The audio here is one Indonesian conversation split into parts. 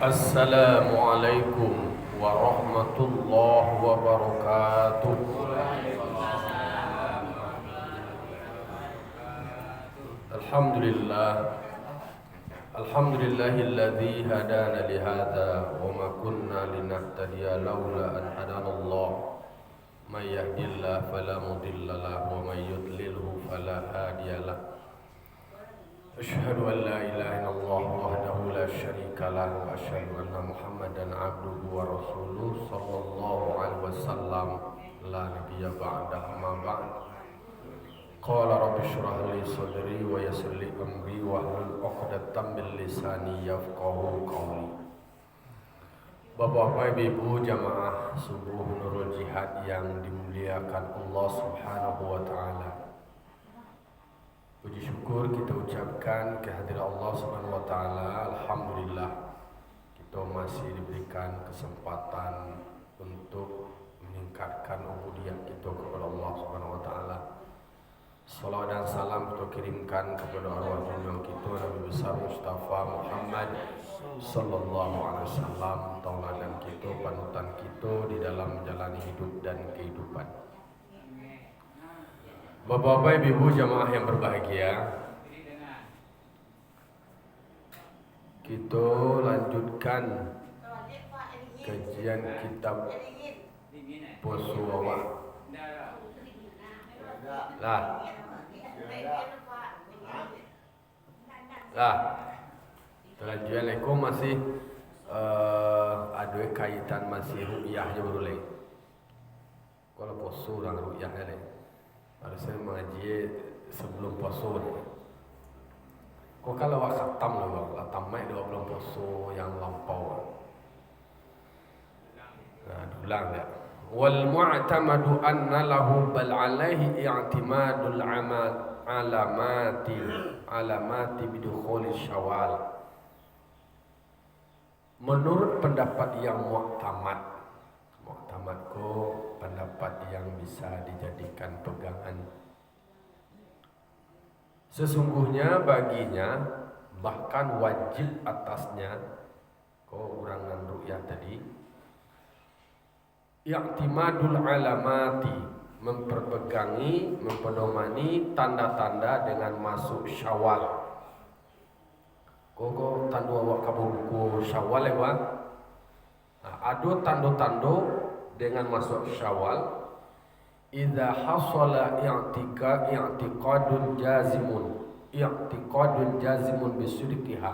Assalamualaikum warahmatullahi wabarakatuh. Alhamdulillah. Alhamdulillahilladzi hadana lihada wa ma kunna linahtadiya laula an hadanallah. May yahdihillahu fala mudilla lahu wa may yudlilhu fala hadiyalah. Asyhadu an la ilaha illallah wahdahu la syarika lahu wa asyhadu anna Muhammadan abduhu wa rasuluhu sallallahu alaihi wasallam la nabiyya ba'da amma ba'd. Qala rabbi shrah li sadri wa yassir li amri wa hlul 'uqdatam min lisani yafqahu qawli. Bapak-bapak, ibu jamaah subuh Nurul Jihad yang dimuliakan Allah Subhanahu wa taala. Puji syukur kita ucapkan kehadiran Allah Subhanahu wa taala. Alhamdulillah kita masih diberikan kesempatan untuk meningkatkan ubudiyah kita kepada Allah Subhanahu wa taala. Salawat dan salam kita kirimkan kepada arwah junjungan kita Nabi besar Mustafa Muhammad sallallahu alaihi wasallam, tauladan kita, panutan kita di dalam menjalani hidup dan kehidupan. Bapak-bapak, ibu jamaah yang berbahagia, kita lanjutkan kajian kitab Poswawa. Lanjutan leko masih ada kaitan masih ru'yahnya boleh. Kalau poso dan ru'yahnya ni. Harusnya mengaji sebelum puasa ni. Kau kalau awak khatam lah, tamat dia belum puasa yang lampau. Dulang dia. Wal mu'tamadu anna lahu bal alaihi i'timadul amal alamati bidukhuli syawal. Menurut pendapat yang mu'tamad ko pendapat yang bisa dijadikan pegangan. Sesungguhnya baginya bahkan wajib atasnya ko urangan ru'yah tadi, i'timadul alamati, memperpegangi, mempedomani tanda-tanda dengan masuk Syawal. Koko tanda awak kabuku Syawal lewat. Ada tanda-tanda dengan masuk Syawal. Idza hasala i'tiqadun jazimun bisidqiha,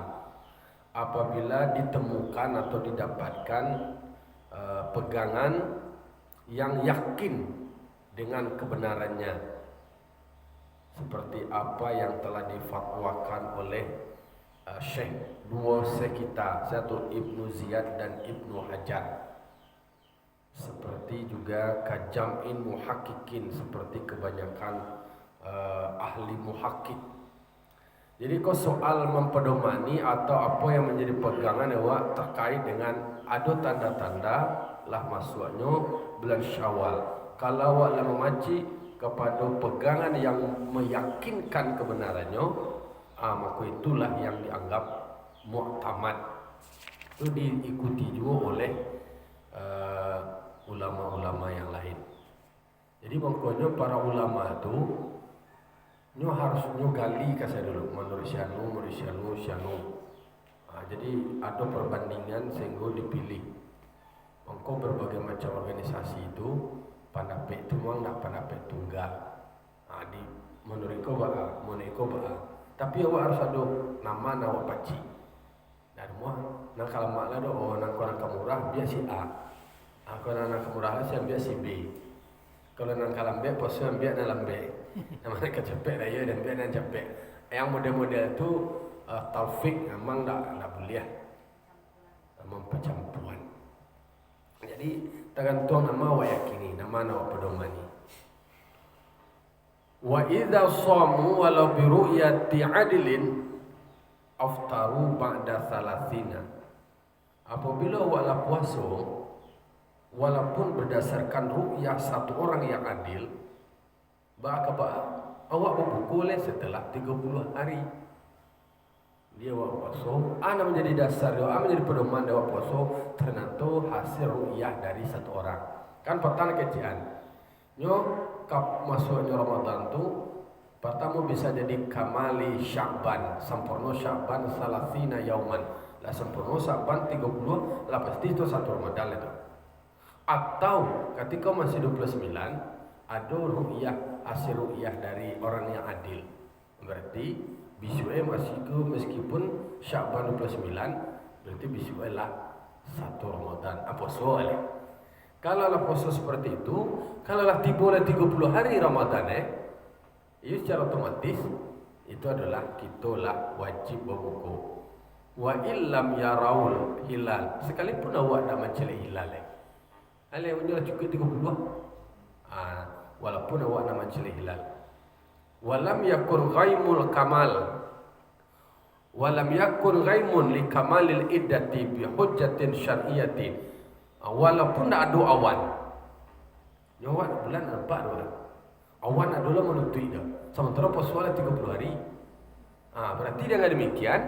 apabila ditemukan atau didapatkan pegangan yang yakin dengan kebenarannya, seperti apa yang telah difatwakan oleh dua syekh kita, satu Ibnu Ziyad dan Ibnu Hajar, seperti juga kajam'in muhakkikin, seperti kebanyakan ahli muhakkik. Jadi kau soal mempedomani atau apa yang menjadi pegangan awak terkait dengan ada tanda-tanda lah masuknya bulan Syawal. Kalau awak lah memaci kepada pegangan yang meyakinkan kebenarannya, maka itulah yang dianggap mu'tamad. Itu diikuti juga oleh ulama-ulama yang lain. Jadi makanya para ulama itu harus gali kasih dulu menurut syanu. Jadi ada perbandingan sehingga dipilih. Maka berbagai macam organisasi itu pendapat itu memang tak pendapat tunggal. Di menurut kau tapi awak harus ada nama awak paci. Dan semua nak kalau mak lah nak murah biar si A. Kalau nak murah saya biar si B. Kalau nak lambe pos biar nak lambe. Nama nak cepet raya dan biar nak cepet. Yang model-model tu taufik memang tak boleh. Memang percampuran. Jadi tergantung nama awak yakini, nama awak pedomani. Wa idza shamu walau bi ru'yati adlin aftaru ba'da salasina. Apabila awak puasa walaupun berdasarkan ru'yah satu orang yang adil, awak berbuku setelah 30 hari. dia awak puasa, ana menjadi dasar doa, menjadi pedoman awak puasa, ternyata hasil ru'yah dari satu orang. Kan petang kecian. Nyo kap masuknya Ramadan tu pertama bisa jadi kamali Sya'ban, sempurna Sya'ban salasina yauman. Lah sempurna Sya'ban 30, lah pasti itu satu Ramadan itu. Atau ketika masih 29 ada ru'yah, hasil ru'yah dari orang yang adil. Berarti bisu'e masih ke meskipun Sya'ban 29 berarti bisu'e lah satu Ramadan. Apa soalnya? Kalau lah puasa seperti itu, kalau lah tiba 30 hari Ramadan itu secara otomatis itu adalah kita lah wajib berbuka. Wa illam yaraul hilal, sekalipun awak tak mencari hilal ale punya cukup 30. Walaupun awak tak mencari hilal. Walam yakun ghaimul kamal. Walam yakun ghaimun li kamalil iddati bi hujjatin syar'iyyatin. Walaupun tak ada awan, nyawa bulan nampak doa. Awan adalah menutup dah. Sementara puasa 30 hari. Berarti dengan demikian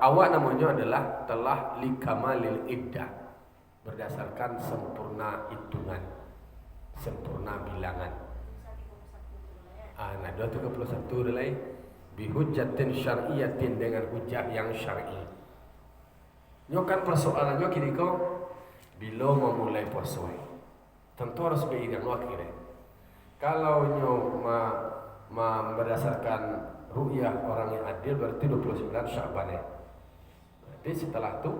awak namanya adalah telah likamalil iddah, berdasarkan sempurna hitungan, sempurna bilangan. Nah 31 adalah bihujjatin syar'iyatin, dengan hujah yang syar'i. Nyokan persoalannya kini kau bila memulai puasa, tentu harus berikan waktu. Kalau nyo berdasarkan ru'yah orang yang adil berarti 29 Sya'ban. Jadi setelah itu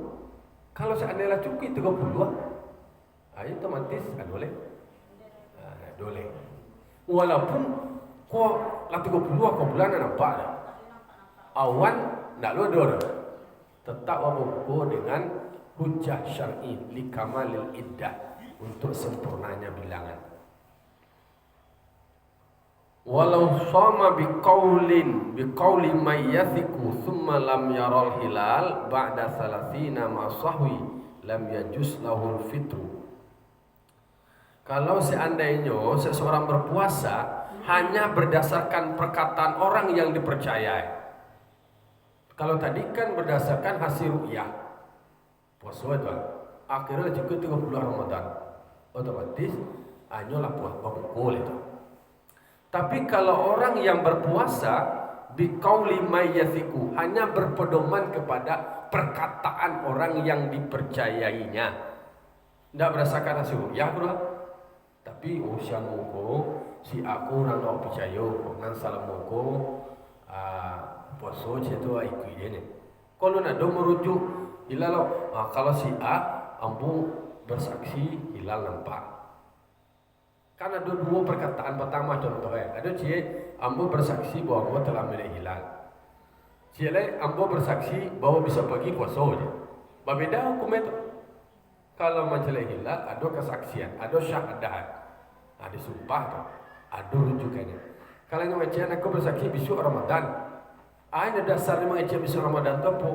kalau seandainya cukup 30, ayo otomatis boleh. Boleh. Walaupun kok lah 30 kok bulan nampak dah. Awan nak ada. Tetap berbuka dengan hujah syar'i li kamalil iddah, untuk sempurnanya bilangan. Walau sama biqauli may yathiqu thumma lam yaral hilal ba'da salasina ma sahwi lam yajuz lahul fitru. Kalau seandainya seseorang berpuasa hanya berdasarkan perkataan orang yang dipercayai. Kalau tadi kan berdasarkan hasil ru'yah puasa itu, akhirnya cukup 30 Ramadan, otomatis hanyalah puasa berbuka itu. Tapi kalau orang yang berpuasa biqauli may yathiqu, hanya berpedoman kepada perkataan orang yang dipercayainya, tidak berdasarkan hasil ru'yah bro. Tapi usia muko si aku orang tak percaya dengan salam muko puasa itu ikut dia ni. Kalau nak merujuk hilal, kalau si A ambu bersaksi hilal nampak. Kan ada dua perkataan pertama contohnya. Ada cie ambu bersaksi bahwa ambu telah melihat hilal. Cie lain ambu bersaksi bahwa bisa pergi puasa je. Berbeza hukum itu. Kalau mencela hilal ada kesaksian, ada syahadat, ada sumpah tu, ada rujukannya. Kalau yang macam aku bersaksi besok Ramadan, ada dasarnya macam besok Ramadan tu apa?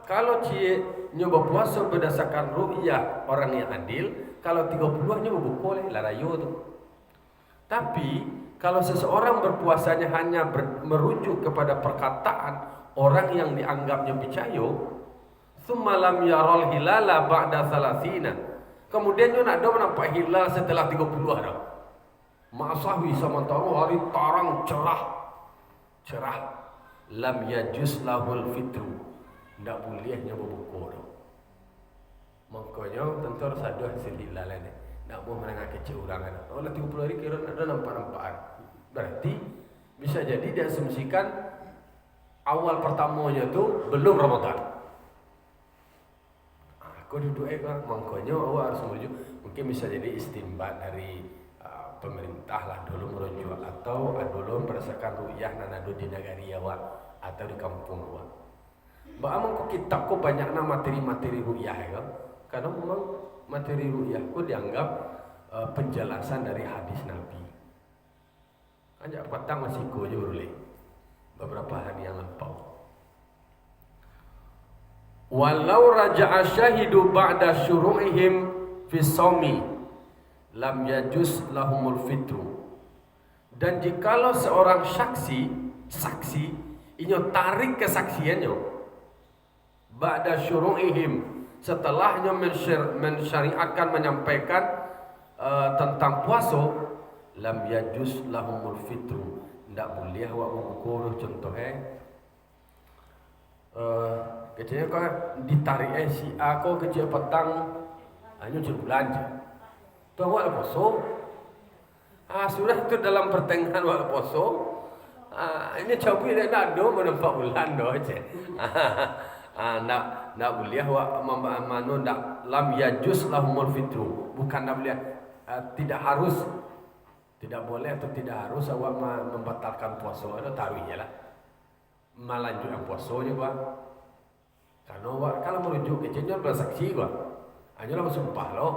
Kalau cie nyoba puasa berdasarkan ru'yah orang yang adil, kalau 30 nyoba buka oleh larayo tu. Tapi kalau seseorang berpuasanya hanya merujuk kepada perkataan orang yang dianggapnya percaya, summa lam yaral hilala ba'da salasina, kemudian dia nak nampak hilal setelah 30 hari. Ma'asahwi sementara hari tarang cerah, lam yajuz lahul fitru, tidak bolehnya berbuka tu. Makanya tentu harus ada hasil hilal ni. Tak boleh menengah kecil orang ada. Kalau 30 hari kira ada nampak-nampak. Berarti bisa jadi dia asumsikan awal pertamanya tu belum Ramadan. Aku duduk kan, makanya awak harus merujuk. Mungkin bisa jadi istimbat dari pemerintah lah dulu merujuk, atau dulu berdasarkan ru'yah nanado di negari awak atau di kampung awak. Bahawa kitab ko banyak materi-materi ru'yah kan? Karena memang materi ru'yah ko dianggap penjelasan dari hadis Nabi. Hanya petang masih ko je boleh beberapa hari yang lampau. Walau raja'a syahidu ba'da syuru'ihim fi shaumi lam yajuz lahumul fitru. Dan jikalau seorang saksi inyo tarik kesaksiannya ba'da syuru'ihim, setelahnya mensyariatkan, menyampaikan tentang puasa, lam yajuz lahumul fitru, ndak boleh awak mengukur. Contohnya kecil kau ditarik si A kau kecil petang hanya sebulan je tu awak puasa. Sudah tu dalam pertengahan awak puasa, ini cabai dah nak do menampak bulan do je. Nak boleh awak mano nak lam yajuz lahumul fitru, bukan nak boleh, tidak harus, tidak boleh atau tidak harus awak membatalkan puasa. Ada taruhnya lah melanjutkan puasanya gua. Karena awak kalau merujuk ke jenjang bersaksi gua, hanya lah bersumpah lo,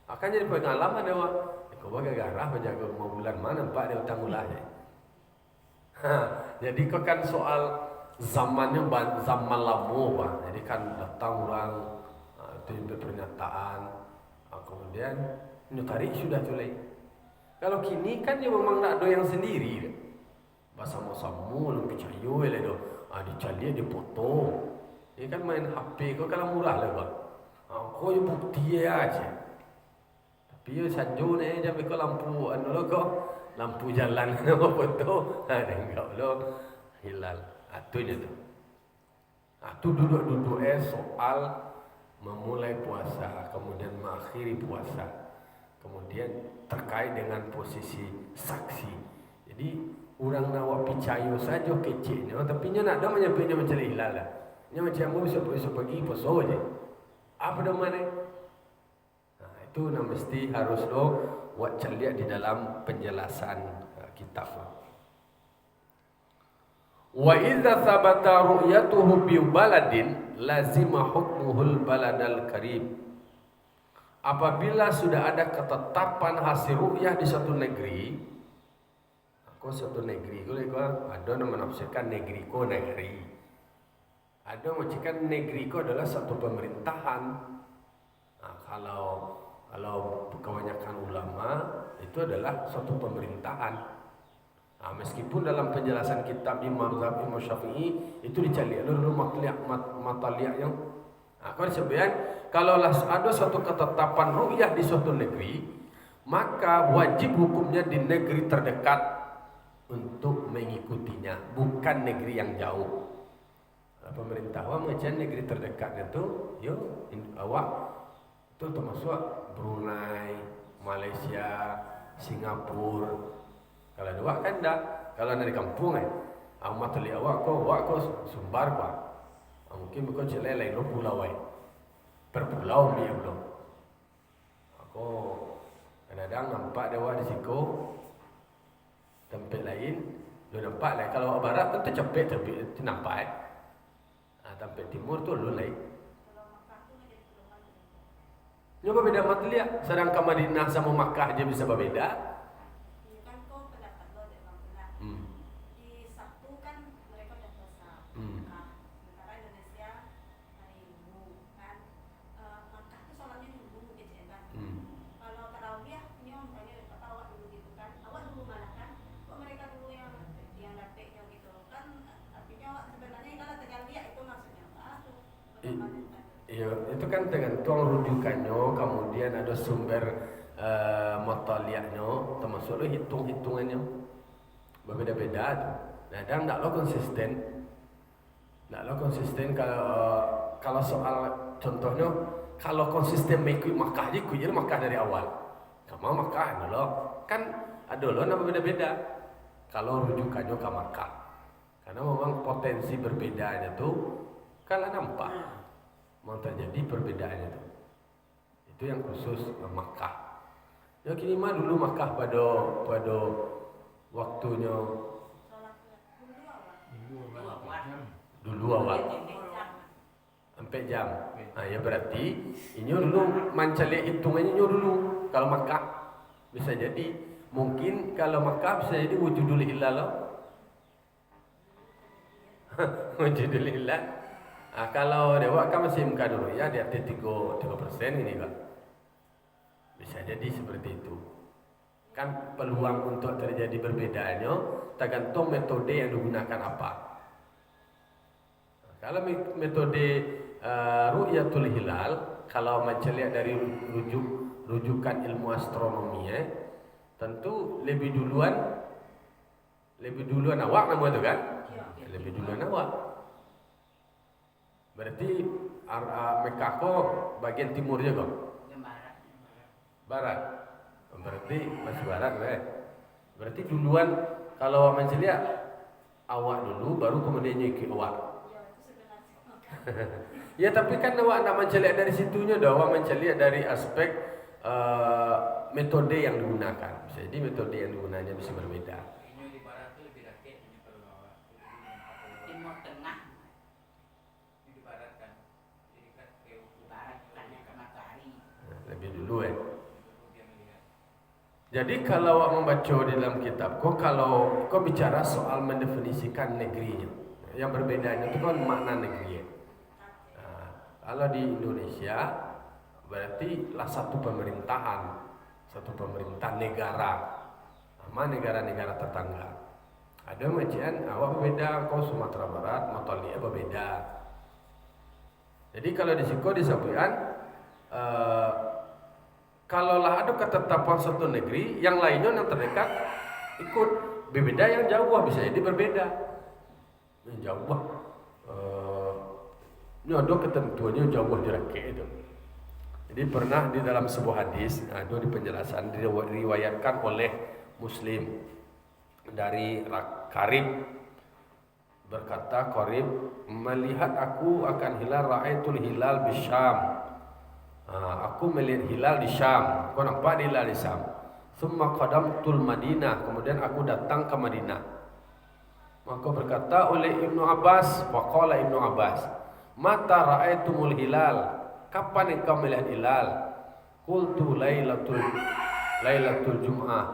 akan jadi pengalaman awak. Kau gara-gara menjaga mau bulan mana nampak dia utang mulanya. Jadi kau kan soal zamannya zaman lama bah. Jadi kan datang orang itu pernyataan, kemudian ini tarik sudah tulai. Kalau kini kan dia memang nak do yang sendiri. Bersama-sama lu percaya le do. Dicari dia foto. Ini kan main HP kau kalau murah lah bah. Kau yang bukti aja. Tapi sanjo ni je kau lampu anu lo kau lampu jalan apa foto. Enggak lo hilal. Itu je tu. Itu duduk-duduk soal memulai puasa, kemudian mengakhiri puasa, kemudian terkait dengan posisi saksi. Jadi orang nak percaya saja kecilnya, tapi nya nak dah menyampaikan macam hilal lah. Nya macam mu bisa pergi puasa je. Apa nama ni? Itu nak mesti harus lo buat lihat di dalam penjelasan kitab. Wa idza thabata ru'yatuhu bi baladin lazima hukmuhul baladal karib. Apabila sudah ada ketetapan hasil ru'yah di satu negeri, satu negeri kau ada yang menafsirkan negeri ko negeri, ada yang menafsirkan negeri ko adalah satu pemerintahan. Kalau kebanyakan ulama itu adalah suatu pemerintahan. Meskipun dalam penjelasan kitab Imam Syafi'i itu dicari dulu mataliaknya. Kalau disebutkan kalau ada suatu ketetapan ru'yah di suatu negeri, maka wajib hukumnya di negeri terdekat untuk mengikutinya, bukan negeri yang jauh. Pemerintah awak macam negeri terdekatnya tu, awak itu termasuk Brunei, Malaysia, Singapura. Kalau awak kan dah, kalau dari kampung amat teli awak ko sumbar ko. Mungkin bukan celai lain lo pulau berpulau dia belum. Aku kadang-kadang nampak dia awak di situ tempat lain, lo nampak lah. Kalau awak barat kan tercepet itu nampak. Tempat timur tu lo lain. Nyoba beda matlia, sedangkan Madinah sama Makkah aja bisa berbeda. Itu kan tergantung rujukannya, kemudian ada sumber mataliaknya, termasuk hitung-hitungannya berbeda-beda tu. Kadang tak lo konsisten kalau soal contohnya kalau konsisten mengikut Makkah je, ikut Makkah dari awal. Kamu Makkah dulu kan ada lo nama beda-beda. Kalau rujukannya ke Makkah, karena memang potensi berbedanya tu kalau nampak memang terjadi perbedaannya tu. Itu yang khusus Makkah. Ya kini mah dulu Makkah pada waktunya dulu awal 4 jam. Ya berarti ini dulu mencari hitungannya dulu. Kalau Makkah bisa jadi mungkin kalau Makkah bisa jadi wujudul hilal. Wujudul hilal. Kalau dewa kan masih muka dulu ya di atas 3% ini kan. Bisa jadi seperti itu. Kan peluang untuk terjadi perbedaannya tergantung metode yang digunakan apa. Kalau metode ru'yatul hilal, kalau menceliak dari rujukan ilmu astronomi tentu lebih duluan awak nama itu kan? Lebih duluan awak. Berarti Mekah kok bagian timurnya kok? Barat. Berarti masih barat Berarti duluan kalau awak menceliak awak dulu baru kemudian nyiki awak. Ya tapi kan awak nak menceliak dari situnya dah, awak menceliak dari aspek metode yang digunakan. Jadi metode yang digunakannya bisa berbeda. Timur Tengah. Lebih dulu Jadi kalau awak membaca di dalam kitab, kalau kau bicara soal mendefinisikan negerinya, yang berbedanya itu kan makna negeri. Kalau di Indonesia berarti lah satu pemerintah negara sama negara-negara tetangga. Ada macam awak berbeda, kau Sumatera Barat, Matalia berbeda. Jadi kalau di siko disampaikan kalaulah ada ketetapan satu negeri, yang lainnya yang terdekat ikut berbeda, yang jauh bisa jadi berbeda. Yang jauh ini ada ketentuannya jauh jarak itu. Jadi pernah di dalam sebuah hadis, ada di penjelasan diriwayatkan oleh Muslim dari Karib, berkata Karib, melihat aku akan hilal ra'aitul hilal bisyam. Aku melihat hilal di Syam. Aku nampak hilal di Syam. Summa qadamtul Madinah. Kemudian aku datang ke Madinah. Maka berkata oleh Ibnu Abbas, waqala Ibnu Abbas, mata ra'aitumul hilal? Kapan engkau melihat hilal? Qultu lailatul Jum'ah.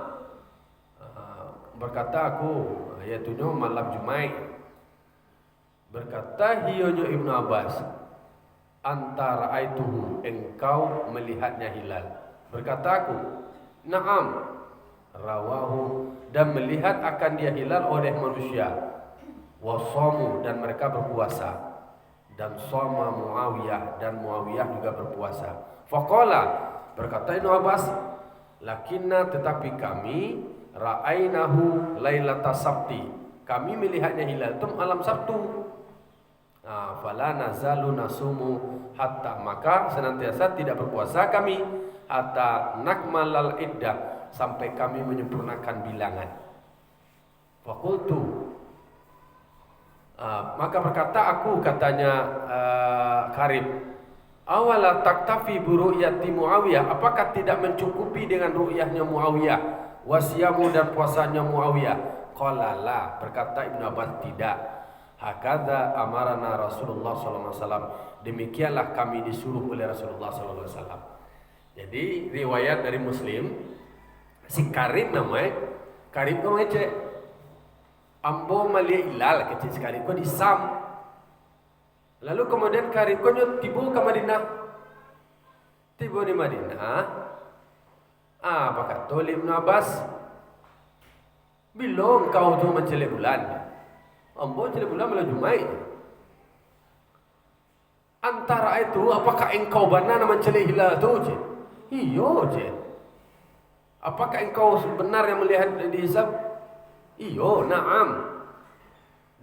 Berkata aku, iaitu malam Jumat. Berkata hiyonyo Ibnu Abbas, antara aituhu, engkau melihatnya hilal. Berkata aku, na'am, rawahu, dan melihat akan dia hilal oleh manusia, wasamu, dan mereka berpuasa, dan sama Muawiyah, dan Muawiyah juga berpuasa. Faqala, berkata Ibnu Abbas, lakinna, tetapi kami ra'ainahu lailata sabti, kami melihatnya hilal itu malam Sabtu. Fala nazalu nasumu hatta, maka senantiasa tidak berpuasa kami hatta nakmalal iddah, sampai kami menyempurnakan bilangan. Fakultu, maka berkata aku, katanya Karib, awala taktafi buru'yati Muawiyah, apakah tidak mencukupi dengan ru'yahnya Muawiyah, wasiyamu, dan puasanya Muawiyah? Qala la, berkata Ibnu Abbas, tidak. Hakadha amarana Rasulullah SAW, demikianlah kami disuruh oleh Rasulullah SAW. Jadi riwayat dari Muslim, si Karib namanya, Karib kau ngecek ambo melihat hilal kecil sekali kau di Sam. Lalu kemudian Karib kau tiba ke Madinah. Tiba di Madinah, apa kata Ibnu Abbas, belum kau tu mencari bulan. Ambo jadi bulan malam Jumat. Antara itu, apakah engkau benar mencari hilal itu? Iyo je. Apakah engkau benar yang melihat di hisab? Iyo, na'am.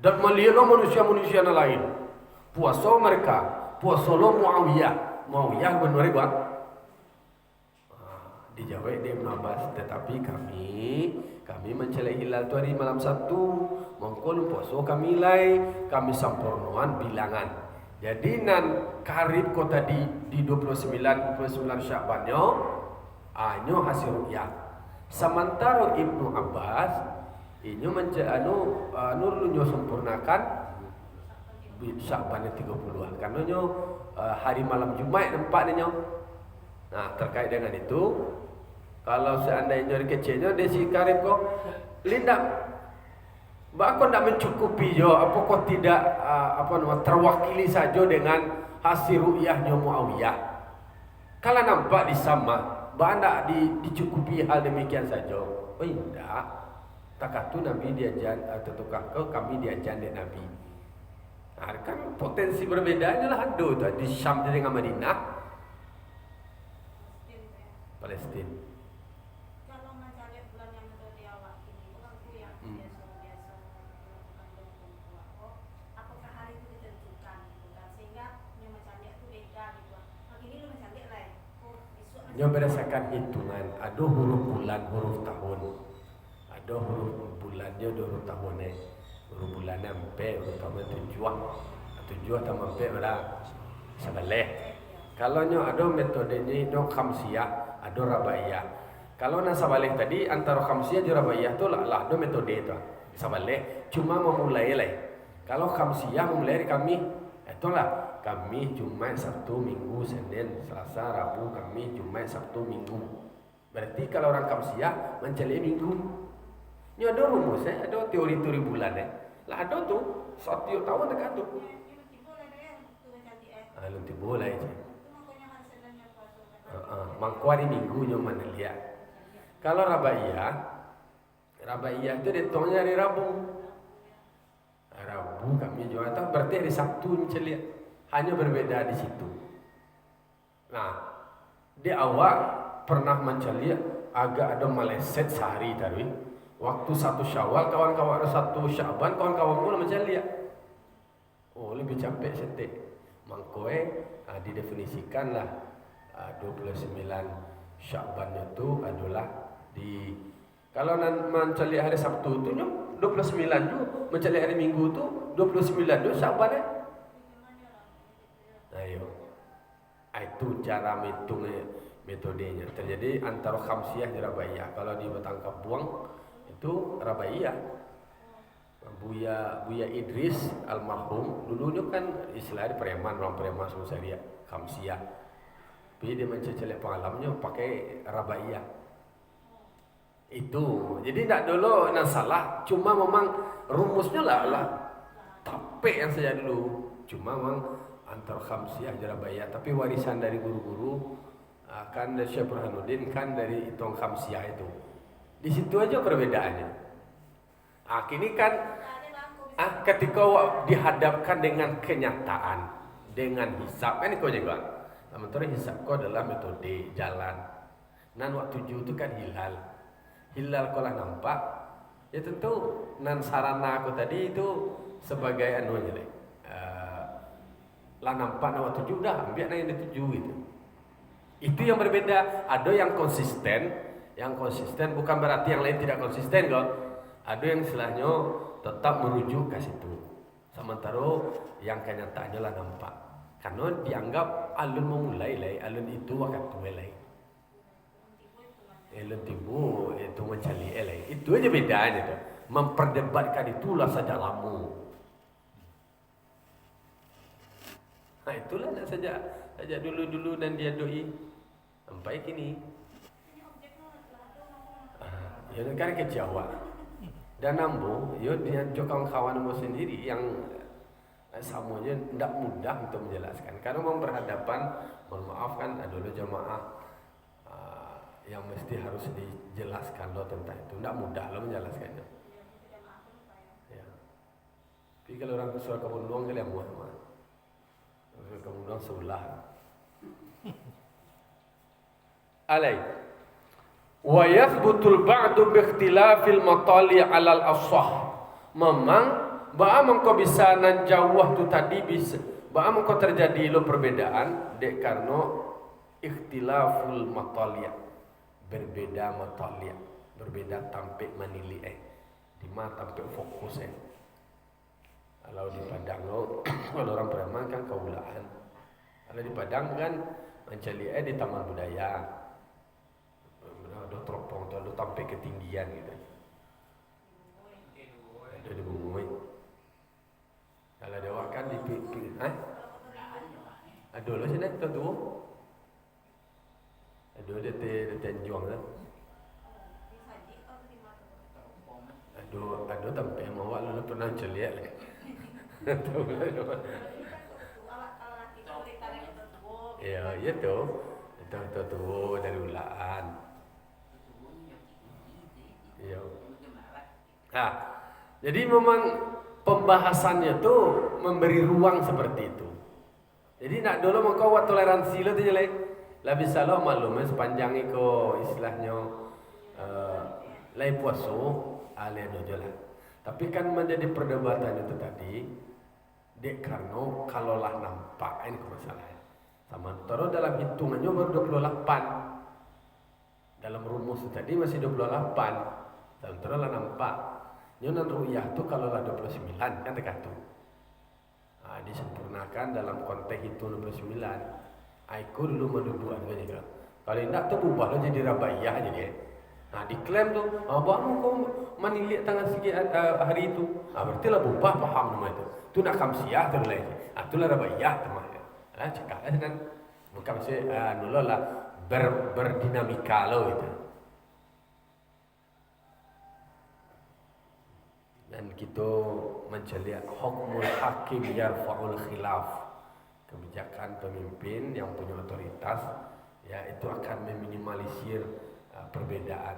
Dan melihatlah manusia-manusia yang lain. Puasa mereka, puasa lo Muawiyah. Muawiyah benar buat. Dijawab dia Ibnu Abbas, tetapi kami mencari hilal itu hari malam Sabtu, mengkul puasa kami kami sempurnakan bilangan. Jadi nan Karib ko tadi di 29 Sya'bannya anyo hasil ru'yah. Sementara Ibnu Abbas inyo nurunyo sempurnakan Sya'ban 30 karena nyo hari malam Jumat nampaknya. Nah, terkait dengan itu, kalau seandainya kecilnya desi Karib kok lindak, bakal tidak mencukupi jo, apa kok tidak terwakili saja dengan hasil ru'yahnya Muawiyah. Kalau nampak disama, banda dicukupi hal demikian saja. Oh tidak, takatu Nabi diajan atau tukang kami diajan dari Nabi. Nah, kan potensi perbedaannya lah ada tuh di Syam dengan Madinah, Palestina. Kalau mencari bulan yang metode awak ini, bukan aku yang biasa melakukan doa. Oh, apakah hari itu ditentukan, gitu kan? Sehingga yang mencari itu beda gitu. Pagi ini lu mencari lah. Oh, besok. Dia berdasarkan hitungan, ada huruf bulan, huruf tahun, ada huruf bulannya, ada huruf tahunnya. Huruf bulannya sampai, huruf tahunnya tujuh atau sampai pada sebelah. Kalau ada metodenya itu khamsiyah, ada rabaiyah. Kalau nak sabalik tadi antara khamsiyah dan rabaiyah tu lah ada metode itu. Sabalik cuma memulai lah. Kalau khamsiyah memulai dari kami, itulah kami Jumat, Sabtu, Minggu, Senin, Selasa, Rabu, kami Jumat, Sabtu, Minggu. Berarti kalau orang khamsiyah mencari minggu. Ini ada rumusnya, ada teori-teori bulan lah ada tu satu tahun dekat tu. Nanti boleh je. Mangkuari minggunya mana lihat. Kalau rabaiyah itu ditongnya hari Rabu. Rabu kami jual atau berarti hari Sabtu mencari. Hanya berbeda di situ. Nah, di awal pernah mencari agak ada meleset sehari tadi. Waktu 1 Syawal kawan-kawan 1 Syaban kawan-kawan pun mencari. Oh, lebih capek setik. Mangkoe didefinisikanlah 29 Syaban itu adalah di kalau mencari hari Sabtu itu 29 tu, mencari hari Minggu tu 29 tu Syaban Ayo. Itu cara metodenya. Terjadi antara khamsiyah dan rabaiyah. Kalau di Batang Kapuang itu rabaiyah. Buya Idris almarhum dulunya kan istilahnya preman, orang preman semua dia khamsiyah. Tapi dia mencecelek pengalamnya pakai rabaiyah. Itu. Jadi tidak dulu nak salah, cuma memang rumusnya lah tapek yang saya dulu. Cuma memang antar khamsiyah dan rabaiyah, tapi warisan dari guru-guru kan dari Syekh Burhanuddin kan dari hitung khamsiyah itu. Di situ aja perbedaannya. Kini kan ketika dihadapkan dengan kenyataan, dengan hisab kan itu juga. Sementara hisab kau adalah metode jalan. Nan waktu 7 itu kan hilal. Hilal kalau nampak, ya tentu nan sarana aku tadi itu sebagai anunya deh. Lah nampak nama 7 dah, ambil yang di 7 gitu. Itu yang berbeda. Ada yang konsisten bukan berarti yang lain tidak konsisten kok. Ada yang istilahnya tetap merujuk ke situ. Sementara yang kenyataannya lah nampak. Karena dianggap alun memulai lah, alun itu akan tuai lah. Alun tibu itu mencari lah. Itu aja bedanya tuh. Memperdebatkan itulah saja lama. Nah itulah saja dulu dan dia doi sampai kini. Ya kan ke Jawa. Dan nambu, dia kawan-kawan sendiri yang semuanya tidak mudah untuk menjelaskan. Karena memang berhadapan, mohon maaf kan, ada jemaah yang mesti harus dijelaskan loh tentang itu. Tidak mudah loh menjelaskannya. Ya. Tapi kalau orang kesuara kemunduan kali yang muah. Kemunduan sebelah. Alai. Wa yathbutul ba'du bi ikhtilafil matali' 'alal ashah. Memang mengko bisa nan jauh tu tadi bisa. Mengko terjadi lo perbedaan dek karena ikhtilaful matali'. Berbeda matali', berbeda tampik manili di mana tampik fokus Kalau di Padang kalau orang preman kan kaulaan. Kalau di Padang kan mencari di taman budaya. Ada teropong tu, ada sampai ketinggian gitu. Ada di bumi. Kalau ada orang kan di ada lah sini tu. Ada di Tanjung tu. Ada sampai mau lalu pernah celiak lagi. Tahu lah. Ya, itu. Itu dari ulaan. Ya. Jadi memang pembahasannya tuh memberi ruang seperti itu. Jadi nak dulu mau kau toleransi lo tu je lah bisa lo maklum sepanjang iko istilahnya lai puaso ale dojo lah. Tapi kan menjadi perdebatan itu tadi dek karena kalau lah nampak ini masalahnya. Sama taruh dalam hitungannya baru 28. Dalam rumus tadi masih 28. Taruh lah nampak. Nyonan ru'yah tu kalau lah 29 kan dekat tu. Disempurnakan dalam konteks itu 29. Aku dulu mendudukan juga. Kalau tidak tu berubah lo jadi rabayah jadi. Diklaim tu, abangmu kau menilik tanggal segi hari itu. Berarti lah berubah paham nama itu. Tu nak kamsiah tu lagi. Itulah rabayah temannya. Cakap lah kan. Bukan mesti nula lah berdinamika lo itu. Dan kita mencari hukmul hakim yarfa'ul khilaf. Kebijakan pemimpin yang punya otoritas ya itu akan meminimalisir perbedaan.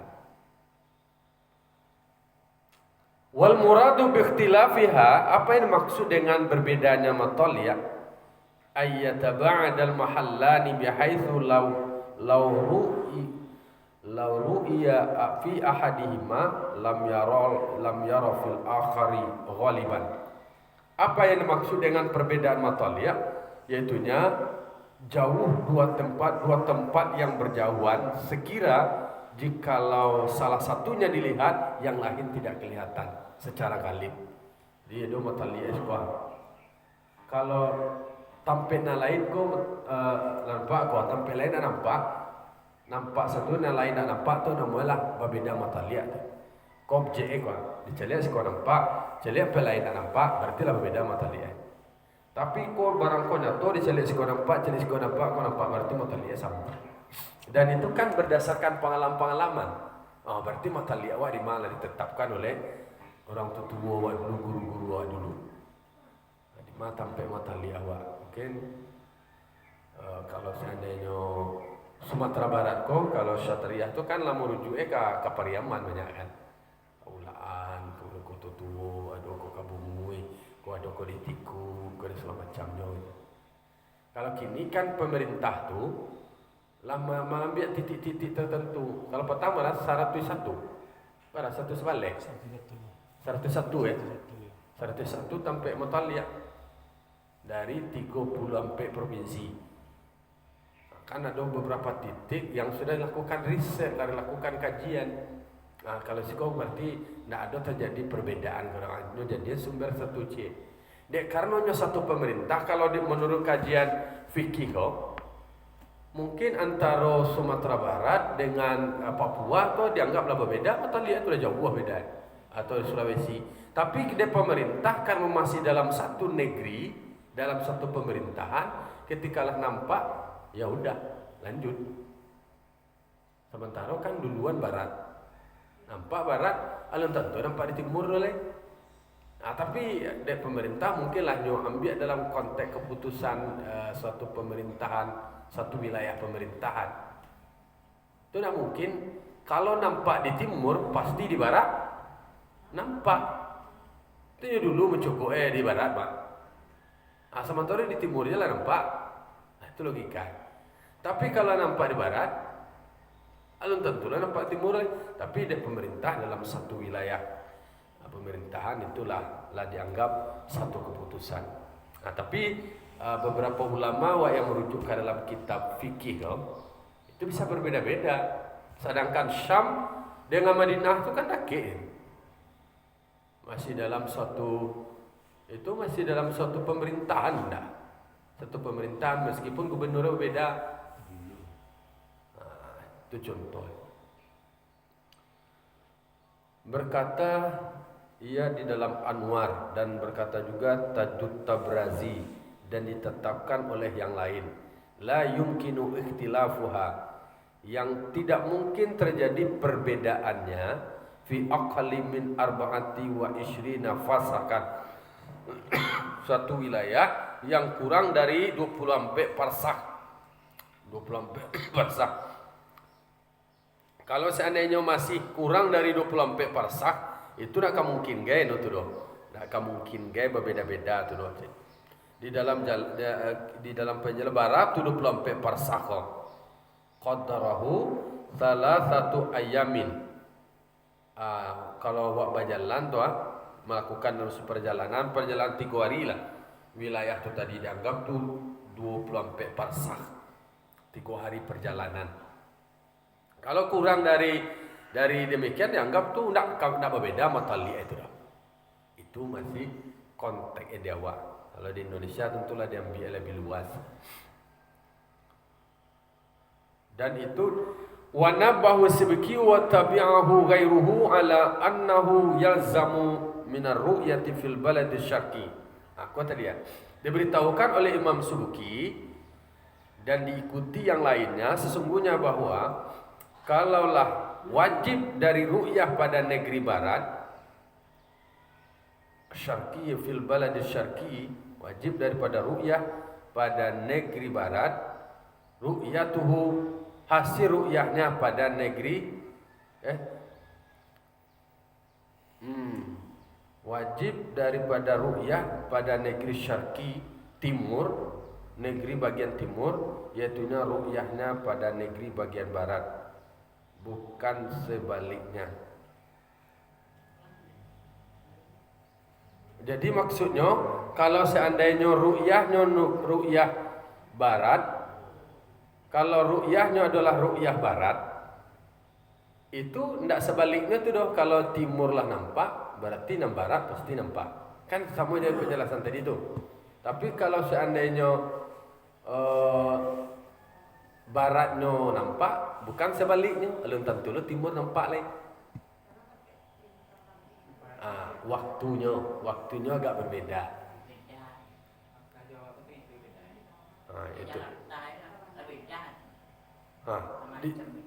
Wal muradu bi ikhtilafiha, apa yang maksud dengan berbedanya mataliya? Ayyataba'adal mahallani bihaitsu law ru'iya fi ahadihima lam yara fil akhari ghaliban. Apa yang dimaksud dengan perbedaan mataliya? Yaitunya jauh dua tempat yang berjauhan sekira jikalau salah satunya dilihat yang lain tidak kelihatan secara galib. Jadi itu mataliya isbah. Kalau tampaknya lain nampak tampaknya lain nampak satu yang lain tak nampak tu namalah berbeda mataliat. Kau objek diceliak sekolah nampak, celiak pelain tak nampak, berarti lah berbeda mataliat. Tapi kau barang kau nyatu diceliak sekolah nampak, celiak sekolah nampak, kau nampak berarti mataliat sama. Dan itu kan berdasarkan pengalaman-pengalaman. Berarti mataliat awak di mana ditetapkan oleh orang tua awak dulu, guru-guru awak dulu. Di mana sampai mataliat awak. Mungkin kalau seandainya Sumatera Barat kok kalau Syatriyah tu kan lah merujuk ke Pariaman banyak kan. Ulaan, ko tutuo, ada ko kabumui, ko ada ko ditiku, ko ada segala macamnya. Kalau kini kan pemerintah tu lama mengambil titik-titik tertentu. Kalau pertama lah 101. Pada 1 sebalik. 101 ya. 101 sampai Mutaliah. Dari 34 provinsi. Kan ada beberapa titik yang sudah dilakukan riset, sudah dilakukan kajian. Kalau kau berarti tidak ada terjadi perbedaan orang jadi sumber satu C. Dek karenanya satu pemerintah kalau menurut kajian fikih mungkin antara Sumatera Barat dengan Papua tu dianggaplah berbeda atau lihat sudah jauh beda atau Sulawesi. Tapi dia pemerintah kan masih dalam satu negeri, dalam satu pemerintahan, ketikalah nampak ya udah lanjut. Sementara kan duluan barat. Nampak barat, alun tentu nampak di timur oleh. Tapi dari pemerintah mungkinlah ambil dalam konteks keputusan suatu pemerintahan, satu wilayah pemerintahan. Itu tidak mungkin kalau nampak di timur pasti di barat nampak. Itu dulu mencukup di barat, Pak. Sementara di timurnya lah nampak. Itu logika. Tapi kalau nampak di barat, alun tentulah nampak timur. Tapi di pemerintah dalam satu wilayah pemerintahan itulah dianggap satu keputusan. Tapi beberapa ulama yang merujukkan dalam kitab fikih itu bisa berbeda-beda. Sedangkan Syam dengan Madinah itu kan dakik. Masih dalam suatu pemerintahan dah. Satu pemerintahan meskipun gubernurnya berbeda. Itu contoh. Berkata ia di dalam Anwar dan berkata juga Tajud Tabrazi dan ditetapkan oleh yang lain. La yumkinu ikhtilafuha, yang tidak mungkin terjadi perbedaannya fi aqalli min arba'ati wa ishrina fasakan. Suatu wilayah yang kurang dari 24 parsak. 24 parsak. Kalau seandainya masih kurang dari 24 parsak, itu tidak mungkin gaya itu doh. Tidak akan mungkin gaya berbeda-beda tu doh. Di dalam penjelasan barat 24 parsakh. Qaddarahu satu ayamin. Kalau awak berjalan tu melakukan dalam perjalanan 3 hari lah. Wilayah tu tadi dianggap tu 24 parsakh. 3 hari perjalanan. Kalau kurang dari demikian dianggap tu nak berbeda matali itu dah. Itu masih konteks Jawa. Kalau di Indonesia tentulah diambil lebih luas. Dan itu wa nabahu sibki wa tabi'ahu ghairuhu ala annahu yalzamu min ar-ru'yati fil balad asy-syarqi. Aku tadi ya. Diberitahukan oleh Imam Subki dan diikuti yang lainnya sesungguhnya bahwa kalaulah wajib dari ru'yah pada negeri barat syarqi fil balad asy-syarqi, wajib daripada ru'yah pada negeri barat, ru'yatuhu hasil ru'yahnya pada negeri wajib daripada ru'yah pada negeri syarqi timur, negeri bagian timur, iaitunya ru'yahnya pada negeri bagian barat, bukan sebaliknya. Jadi maksudnya kalau seandainya ru'yah barat, kalau ru'yahnya adalah ru'yah barat, itu tidak sebaliknya tu doh. Kalau timur lah nampak, berarti nam barat pasti nampak. Kan sama dengan penjelasan tadi tu. Tapi kalau seandainya baratnya nampak, bukan sebaliknya. Belum tentu lo timur nampak lagi. Waktunya agak berbeda. Itu.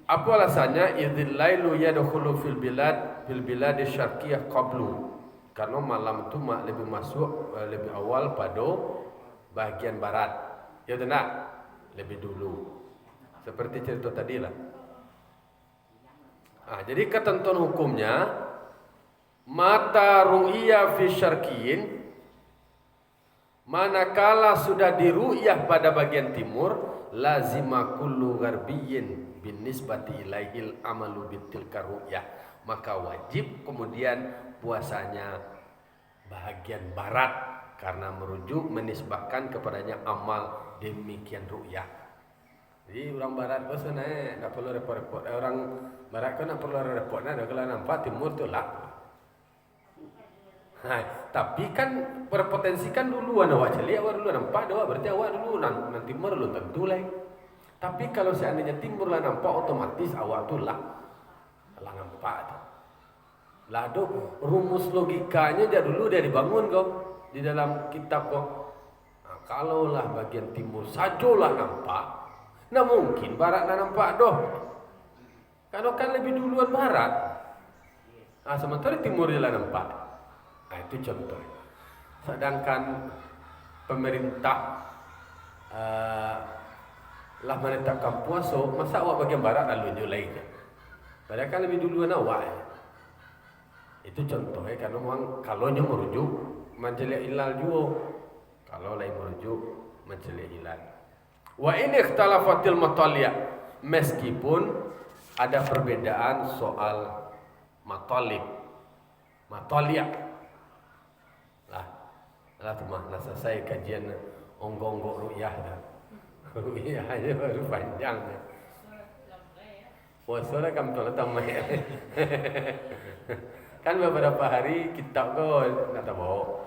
Apa alasannya? Idzil lailu yadkhulu fil bilad syarqiyah qablu. Karena malam itu lebih masuk lebih awal pada bagian barat. Ya benar, lebih dulu. Seperti cerita tadi lah. Jadi ketentuan hukumnya mata ru'iyah fi syarqiyin, manakala sudah diru'yah pada bagian timur, lazima kullu gharbiyyin bin nisbati ilaihil amalu bitilka ru'yah, maka wajib kemudian puasanya bahagian barat karena merujuk menisbahkan kepadanya amal demikian ru'yah. Jadi orang barat pun sebenarnya tak perlu repot-repot. Orang barat kan tak perlu repot. Kalau nampak timur tu lah. Tapi kan berpotensikan duluan awak celi, awak dulu nampak awak, berarti awak dulu nanti timur belum tentu lah. Tapi kalau seandainya timur lah nampak, otomatis awak tu lah nampak tu. Lah tu rumus logikanya dia dulu dia dibangun kau di dalam kitab kau. Kalaulah bagian timur sajalah nampak, nah mungkin barat nak nampak doh. Kalau kan lebih duluan barat, sementara timur dia lah nampak. Itu contoh. Sedangkan pemerintah lah menetapkan puasa, masa awak bagian barat lalu Julai je. Padahal kan lebih duluan awak. Itu contohnya karena memang kalau nya merujuk mencelik hilal juga. Kalau lain merujuk mencelik hilal. Wa in ikhtalafatil mataliya, meskipun ada perbedaan soal mataliya. Lah tu mah selesai kajian onggok-onggok ru'yah dah. Ru'yah aja baru panjang. Puasa kamu tu datang mai. Kan beberapa hari kitab kau nak tahu.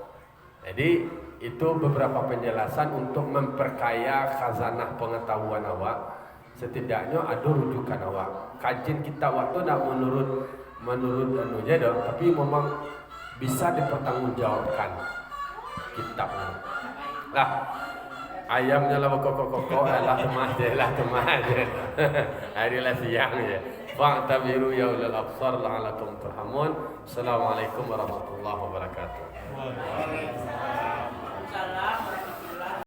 Jadi itu beberapa penjelasan untuk memperkaya khazanah pengetahuan awak. Setidaknya ada rujukan awak. Kajian kitab waktu nak menurut anu je dah, tapi memang bisa dipertanggungjawabkan kitabnya. Lah ayamnya lah kokok lah temas je. Harilah siang je. Fa'tabiru ya ulul absar la'alakum turhamun. Assalamualaikum warahmatullahi wabarakatuh. Waalaikumsalam.